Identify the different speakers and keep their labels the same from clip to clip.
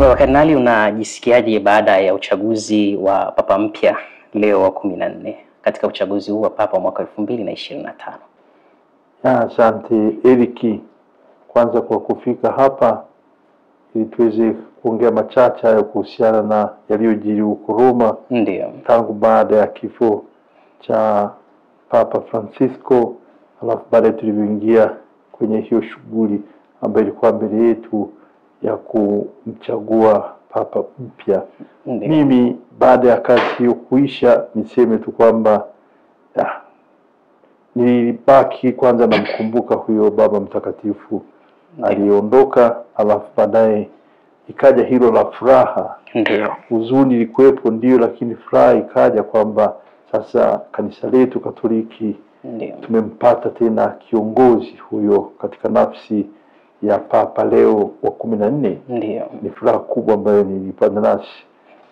Speaker 1: Baba Kardinali, unajisikiaje baada ya uchaguzi wa Papa mpya Leo wa 14 katika uchaguzi huu wa Papa mwaka 2025?
Speaker 2: Asante Eriki, kwanza kwa kufika hapa ili tuweze kuongea machache ya kuhusiana na yaliyojiri huko Roma.
Speaker 1: Ndio.
Speaker 2: Tangu baada ya kifo cha Papa Francisco, alafu baada tulivyoingia kwenye hiyo shughuli ambayo ilikuwa mbele yetu ya kumchagua Papa mpya. Mimi baada ya kazi hiyo kuisha, niseme tu kwamba nilibaki kwanza namkumbuka huyo Baba Mtakatifu aliondoka, alafu baadaye ikaja hilo la furaha.
Speaker 1: Ndio.
Speaker 2: Huzuni ilikuwepo ndio, lakini furaha ikaja kwamba sasa kanisa letu Katoliki tumempata tena kiongozi huyo katika nafsi ya Papa Leo wa 14.
Speaker 1: Ndio.
Speaker 2: Ni furaha kubwa ambayo nilipata nasi.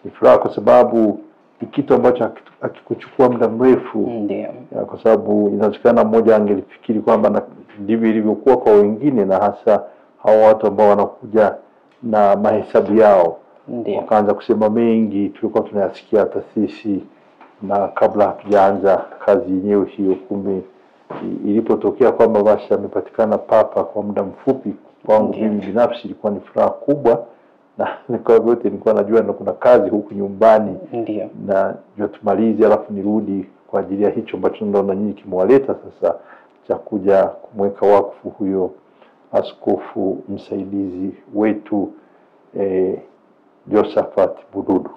Speaker 2: Ni furaha kwa sababu ni kitu ambacho hakikuchukua muda mrefu.
Speaker 1: Ndio.
Speaker 2: Kwa sababu inawezekana mmoja angelifikiri kwamba ndivyo ilivyokuwa kwa wengine, na hasa hao watu ambao wanakuja na mahesabu yao.
Speaker 1: Ndio.
Speaker 2: Wakaanza kusema mengi tulikuwa tunayasikia hata sisi, na kabla hatujaanza kazi yenyewe hiyo. Kumbe ilipotokea kwamba basi amepatikana Papa kwa muda mfupi, kwangu mimi binafsi ilikuwa ni furaha kubwa, na kwa vyote nilikuwa najua na kuna kazi huku nyumbani.
Speaker 1: Ndio.
Speaker 2: Na ndio tumalize alafu nirudi kwa ajili ya hicho ambacho naona nyinyi kimewaleta sasa, cha kuja kumweka wakfu huyo askofu msaidizi wetu Josephat Bududu.